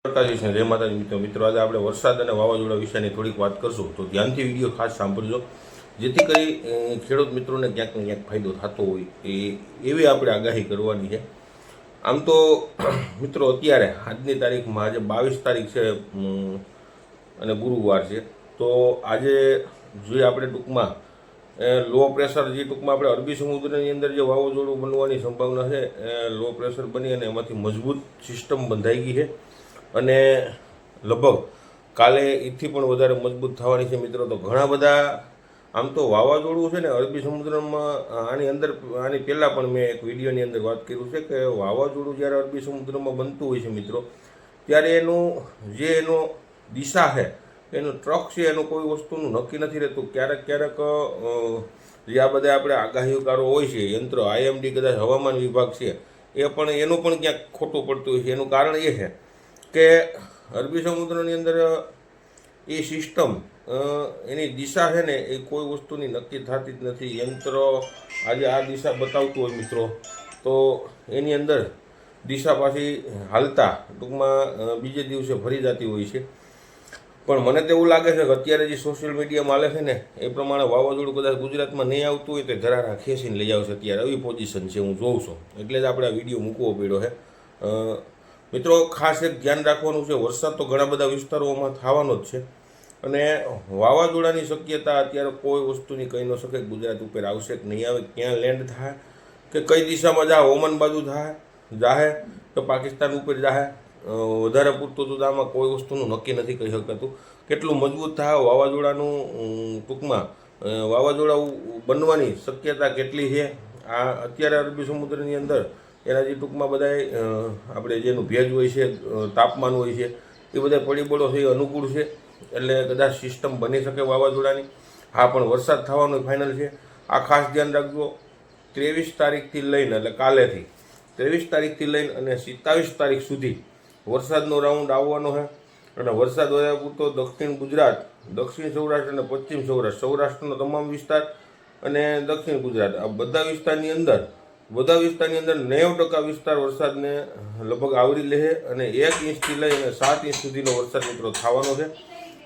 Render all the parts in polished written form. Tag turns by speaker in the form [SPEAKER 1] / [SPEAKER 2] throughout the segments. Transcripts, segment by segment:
[SPEAKER 1] માતાજી છે, જય માતાજી મિત્રો આજે આપણે વરસાદ અને વાવાઝોડા વિશેની થોડીક વાત કરશું, તો ધ્યાનથી વિડીયો ખાસ સાંભળજો, જેથી કરી ખેડૂત મિત્રોને ક્યાંક ને ક્યાંક ફાયદો થતો હોય એવી આપણે આગાહી કરવાની છે. આમ તો મિત્રો અત્યારે આજની તારીખમાં આજે 22 તારીખ છે અને ગુરુવાર છે. તો આજે જે આપણે ટૂંકમાં લો પ્રેશર જે ટૂંકમાં આપણે અરબી સમુદ્રની અંદર જે વાવાઝોડું બનવાની સંભાવના છે, લો પ્રેશર બની અને એમાંથી મજબૂત સિસ્ટમ બંધાઈ ગઈ છે અને લગભગ કાલે એથી પણ વધારે મજબૂત થવાની છે મિત્રો. તો ઘણા બધા આમ તો વાવાઝોડું છે ને અરબી સમુદ્રમાં આની પહેલાં પણ મેં એક વિડીયોની અંદર વાત કર્યું છે કે વાવાઝોડું જ્યારે અરબી સમુદ્રમાં બનતું હોય છે મિત્રો, ત્યારે એનો દિશા છે, એનું ટ્રક છે, એનું કોઈ વસ્તુનું નક્કી નથી રહેતું. ક્યારેક જે આ બધા આપણે આગાહીકારો હોય છે, યંત્રો IMD કદાચ હવામાન વિભાગ છે, એનું પણ ક્યાંક ખોટું પડતું હોય છે. એનું કારણ એ છે કે અરબી સમુદ્રની અંદર એ સિસ્ટમ એની દિશા છે ને એ કોઈ વસ્તુની નક્કી થતી જ નથી. યંત્ર આજે આ દિશા બતાવતું હોય મિત્રો, તો એની અંદર દિશા પાછી હાલતા ટૂંકમાં બીજે દિવસે ફરી જતી હોય છે. પણ મને તો એવું લાગે છે કે અત્યારે જે સોશિયલ મીડિયામાં હાલે છે ને એ પ્રમાણે વાવાઝોડું કદાચ ગુજરાતમાં નહીં આવતું હોય તો ધરારા ખેંચીને લઈ આવશે. અત્યારે આવી પોઝિશન છે, હું જોઉં છું, એટલે જ આપણે આ વિડીયો મૂકવો પડ્યો છે. મિત્રો ખાસ એક ધ્યાન રાખવાનું છે, વરસાદ તો ઘણા બધા વિસ્તારોમાં થવાનો જ છે અને વાવાઝોડાની શક્યતા અત્યારે કોઈ વસ્તુની કહી ન શકે. ગુજરાત ઉપર આવશે કે નહીં આવે, ક્યાં લેન્ડ થાય કે કઈ દિશામાં જાય, ઓમાન બાજુ જાહે કે પાકિસ્તાન ઉપર જાહે, વધારે પૂરતું તો આમાં કોઈ વસ્તુનું નક્કી નથી કહી શકાતું. કેટલું મજબૂત થાય વાવાઝોડાનું, ટૂંકમાં વાવાઝોડા બનવાની શક્યતા કેટલી છે. આ અત્યારે અરબી સમુદ્રની અંદર એના જે ટૂંકમાં બધાય આપણે જેનું ભેજ હોય છે, તાપમાન હોય છે, એ બધા પરિબળો છે એ અનુકૂળ છે, એટલે કદાચ સિસ્ટમ બની શકે વાવાઝોડાની. હા, પણ વરસાદ થવાનો ફાઇનલ છે, આ ખાસ ધ્યાન રાખજો. 23 તારીખથી લઈને, એટલે કાલેથી 23 તારીખથી લઈને અને 27 તારીખ સુધી વરસાદનો રાઉન્ડ આવવાનો છે. અને વરસાદ વધારે પૂરતો દક્ષિણ ગુજરાત, દક્ષિણ સૌરાષ્ટ્ર અને પશ્ચિમ સૌરાષ્ટ્ર, સૌરાષ્ટ્રનો તમામ વિસ્તાર અને દક્ષિણ ગુજરાત, આ બધા વિસ્તારની અંદર 90% વિસ્તાર વરસાદને લગભગ આવરી લે અને 1 ઇંચથી લઈને 7 ઇંચ સુધીનો વરસાદ મિત્રો થવાનો છે.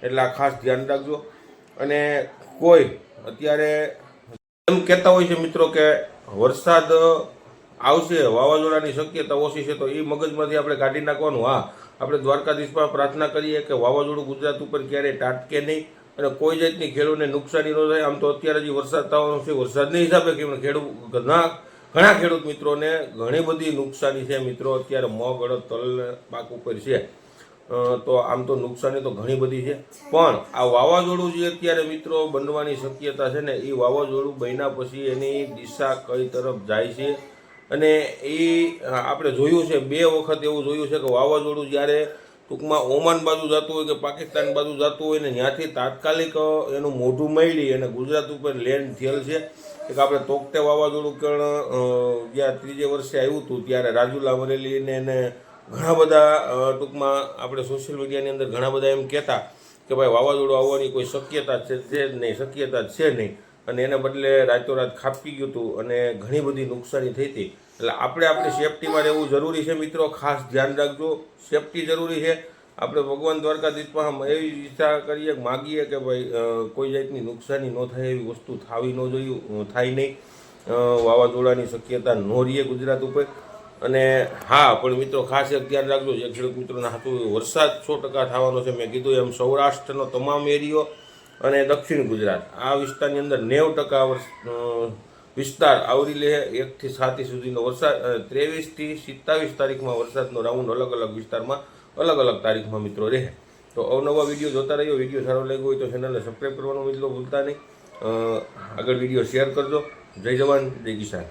[SPEAKER 1] એટલે આ ખાસ ધ્યાન રાખજો. અને કોઈ અત્યારે એમ કહેતા હોય છે મિત્રો કે વરસાદ આવશે, વાવાઝોડાની શક્યતા ઓછી છે, તો એ મગજમાંથી આપણે કાઢી નાખવાનું. હા, આપણે દ્વારકાધીશમાં પ્રાર્થના કરીએ કે વાવાઝોડું ગુજરાત ઉપર ક્યારેય તાટકે નહીં અને કોઈ જાતની ખેડૂતને નુકસાની ન થાય. આમ તો અત્યારે જે વરસાદ થવાનો છે, વરસાદની હિસાબે ઘણા ખેડૂત મિત્રોને ઘણી બધી નુકસાની છે મિત્રો. અત્યારે મગ, અડદ, તલ પાક ઉપર છે, તો આમ તો નુકસાની તો ઘણી બધી છે. પણ આ વાવાઝોડું જે અત્યારે મિત્રો બનવાની શક્યતા છે ને, એ વાવાઝોડું બન્યા પછી એની દિશા કઈ તરફ જાય છે અને એ આપણે જોયું છે, 2 વખત એવું જોયું છે કે વાવાઝોડું જ્યારે ટૂંકમાં ઓમાન બાજુ જતું હોય કે પાકિસ્તાન બાજુ જતું હોય ને ત્યાંથી તાત્કાલિક એનું મોઢું મળી અને ગુજરાત ઉપર લેન્ડ થયેલ છે. એક આપણે તોકતે વાવાઝોડું જ્યાં 3 વર્ષે આવ્યું હતું ત્યારે રાજુલા, અમરેલીને એને ઘણા બધા ટૂંકમાં આપણે સોશિયલ મીડિયાની અંદર ઘણા બધા એમ કહેતા કે ભાઈ વાવાઝોડું આવવાની કોઈ શક્યતા છે જ નહીં અને એને બદલે રાતોરાત ખાબકી ગયું હતું અને ઘણી બધી નુકસાની થઈ હતી. એટલે આપણે આપણી સેફટીમાં રહેવું જરૂરી છે મિત્રો. ખાસ ધ્યાન રાખજો, સેફટી જરૂરી છે. આપણે ભગવાન દ્વારકાધીશમાં એવી ઈચ્છા કરીએ, માગીએ કે ભાઈ કોઈ જાતની નુકસાની ન થાય, એવી વસ્તુ થવી ન જોઈએ, થાય નહીં. વાવાઝોડાની શક્યતા ન રહીએ ગુજરાત ઉપર. અને હા, પણ મિત્રો ખાસ એક ધ્યાન રાખજો, જે ખેડૂત મિત્રોના હાથું વરસાદ 100% થવાનો છે. મેં કીધું એમ સૌરાષ્ટ્રનો તમામ એરિયો અને દક્ષિણ ગુજરાત આ વિસ્તારની અંદર 90% વિસ્તાર આવરી લે. 1 થી 7 ઇંચ સુધીનો વરસાદ, 23 થી 27 તારીખમાં વરસાદનો રાઉન્ડ અલગ અલગ વિસ્તારમાં અલગ અલગ તારીખમાં મિત્રો રહે. તો અવનવા વિડીયો જોતા રહ્યો. વિડીયો સારો લાગ્યો હોય તો ચેનલને સબસ્ક્રાઈબ કરવાનું મિત્રો ભૂલતા નહીં. આગળ વિડીયો શેર કરજો. જય જવાન, જય કિસાન.